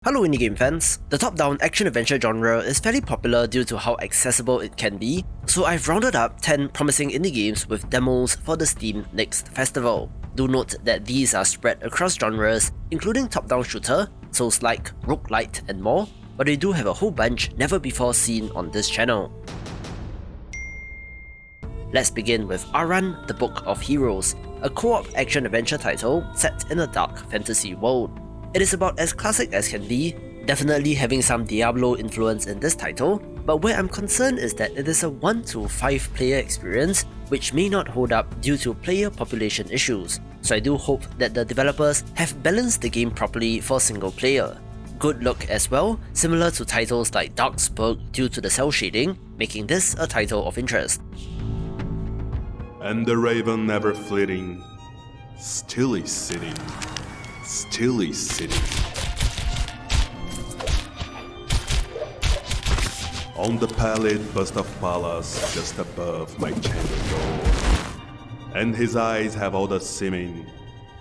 Hello indie game fans! The top-down action-adventure genre is fairly popular due to how accessible it can be, so I've rounded up 10 promising indie games with demos for the Steam Next Festival. Do note that these are spread across genres, including top-down shooter, Souls-like, roguelite, and more, but they do have a whole bunch never before seen on this channel. Let's begin with Arran, the Book of Heroes, a co-op action-adventure title set in a dark fantasy world. It is about as classic as can be, definitely having some Diablo influence in this title, but where I'm concerned is that it is a 1 to 5 player experience, which may not hold up due to player population issues, so I do hope that the developers have balanced the game properly for single player. Good look as well, similar to titles like Darksburg due to the cell shading, making this a title of interest. And the raven never flitting, still is sitting. Still is sitting on the pallid bust of Pallas just above my chamber door, and his eyes have all the seeming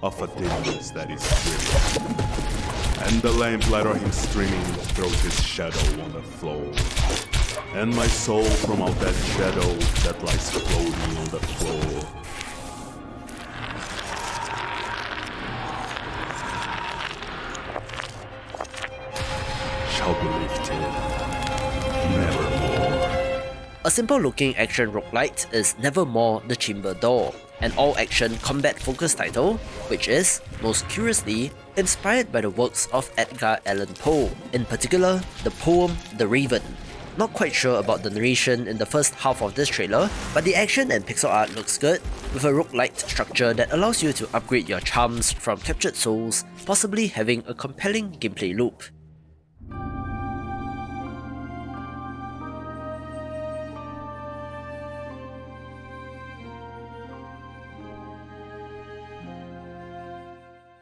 of a dimness that is streaming, and the lamplight of him streaming throws his shadow on the floor, and my soul from out that shadow that lies floating on the floor shall be lifted, Nevermore. A simple-looking action roguelite is Nevermore the Chamber Door, an all-action combat-focused title, which is, most curiously, inspired by the works of Edgar Allan Poe, in particular, the poem The Raven. Not quite sure about the narration in the first half of this trailer, but the action and pixel art looks good, with a roguelite structure that allows you to upgrade your charms from captured souls, possibly having a compelling gameplay loop.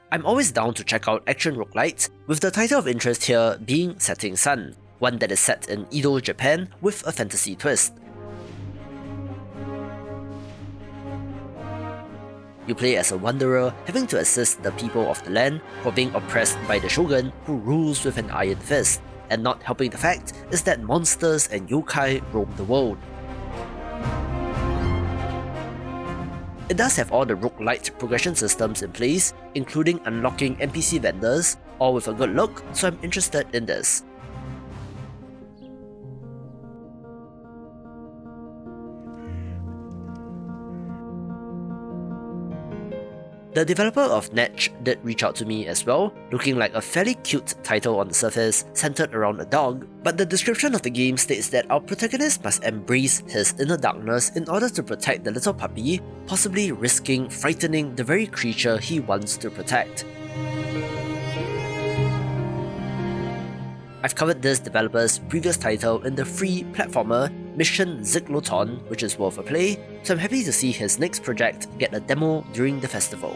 I'm always down to check out action roguelites, with the title of interest here being Setting Sun, one that is set in Edo, Japan with a fantasy twist. You play as a wanderer having to assist the people of the land who are being oppressed by the shogun who rules with an iron fist, and not helping the fact is that monsters and yokai roam the world. It does have all the roguelite progression systems in place, including unlocking NPC vendors, all with a good look, so I'm interested in this. The developer of Netch did reach out to me as well, looking like a fairly cute title on the surface, centered around a dog, but the description of the game states that our protagonist must embrace his inner darkness in order to protect the little puppy, possibly risking frightening the very creature he wants to protect. I've covered this developer's previous title in the free platformer Mission Zigloton, which is worth a play, so I'm happy to see his next project get a demo during the festival.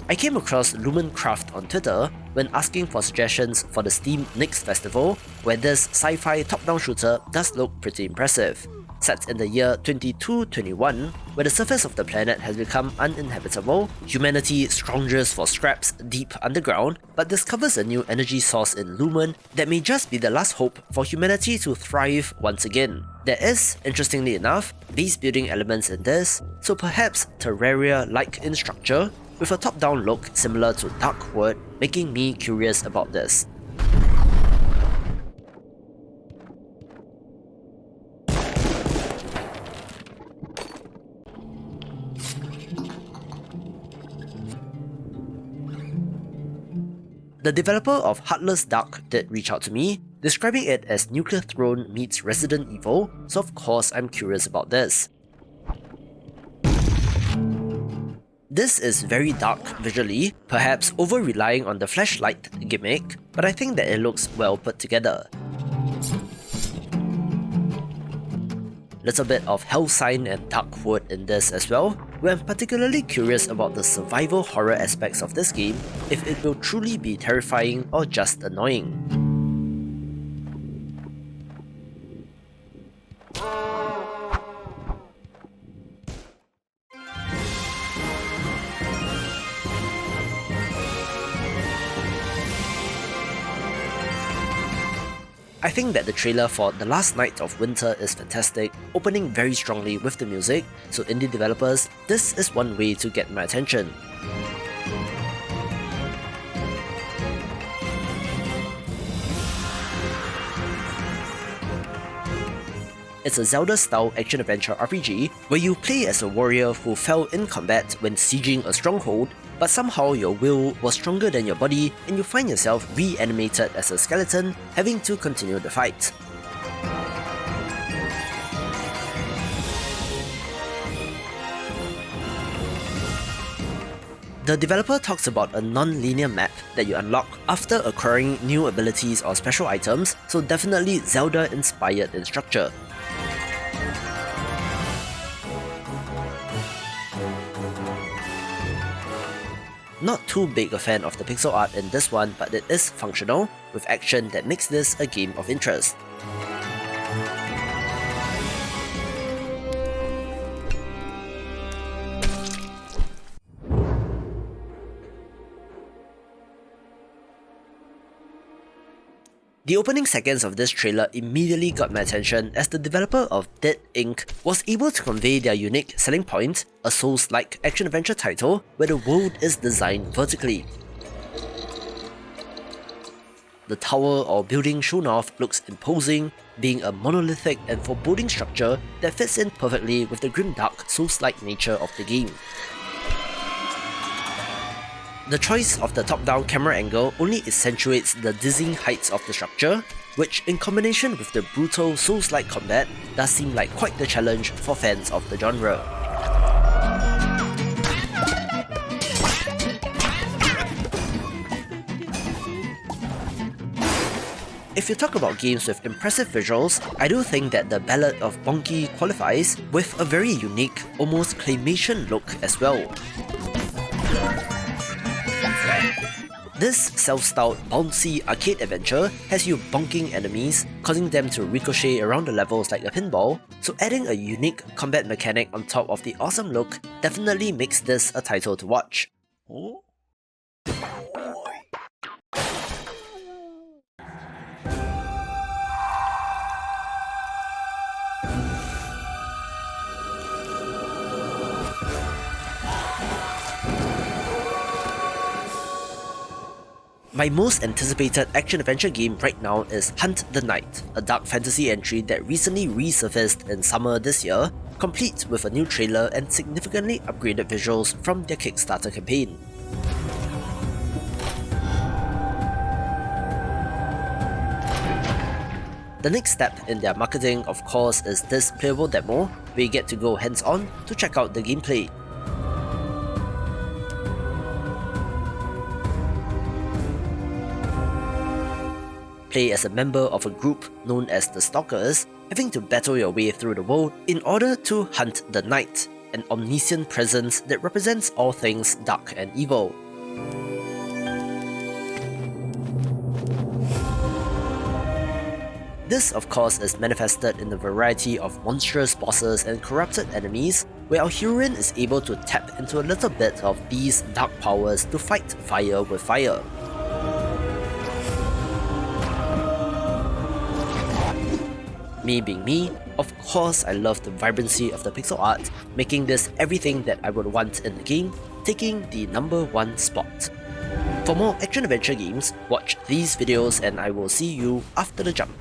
I came across Lumencraft on Twitter when asking for suggestions for the Steam Next Festival, where this sci-fi top-down shooter does look pretty impressive. Set in the year 2221, where the surface of the planet has become uninhabitable, humanity scrounges for scraps deep underground, but discovers a new energy source in Lumen that may just be the last hope for humanity to thrive once again. There is, interestingly enough, base building elements in this, so perhaps Terraria-like in structure, with a top-down look similar to Dark World, making me curious about this. The developer of Heartless Dark did reach out to me, describing it as Nuclear Throne meets Resident Evil, so of course I'm curious about this. This is very dark visually, perhaps over-relying on the flashlight gimmick, but I think that it looks well put together. Little bit of Hellsign and Darkwood in this as well, where I'm particularly curious about the survival horror aspects of this game, if it will truly be terrifying or just annoying. I think that the trailer for The Last Night of Winter is fantastic, opening very strongly with the music, so indie developers, this is one way to get my attention. It's a Zelda-style action-adventure RPG where you play as a warrior who fell in combat when sieging a stronghold, but somehow your will was stronger than your body and you find yourself reanimated as a skeleton, having to continue the fight. The developer talks about a non-linear map that you unlock after acquiring new abilities or special items, so definitely Zelda-inspired in structure. Not too big a fan of the pixel art in this one, but it is functional, with action that makes this a game of interest. The opening seconds of this trailer immediately got my attention as the developer of Dead Inc. was able to convey their unique selling point, a Souls-like action-adventure title where the world is designed vertically. The tower or building shown off looks imposing, being a monolithic and foreboding structure that fits in perfectly with the grimdark Souls-like nature of the game. The choice of the top-down camera angle only accentuates the dizzying heights of the structure, which in combination with the brutal Souls-like combat does seem like quite the challenge for fans of the genre. If you talk about games with impressive visuals, I do think that the Ballad of Bonky qualifies, with a very unique, almost claymation look as well. This self-styled bouncy arcade adventure has you bonking enemies, causing them to ricochet around the levels like a pinball, so adding a unique combat mechanic on top of the awesome look definitely makes this a title to watch. Oh? My most anticipated action-adventure game right now is Hunt the Night, a dark fantasy entry that recently resurfaced in summer this year, complete with a new trailer and significantly upgraded visuals from their Kickstarter campaign. The next step in their marketing, of course, is this playable demo, where you get to go hands-on to check out the gameplay. Play as a member of a group known as the Stalkers, having to battle your way through the world in order to hunt the night, an omniscient presence that represents all things dark and evil. This, of course, is manifested in a variety of monstrous bosses and corrupted enemies, where our heroine is able to tap into a little bit of these dark powers to fight fire with fire. Me being me, of course I love the vibrancy of the pixel art, making this everything that I would want in the game, taking the #1 spot. For more action-adventure games, watch these videos and I will see you after the jump.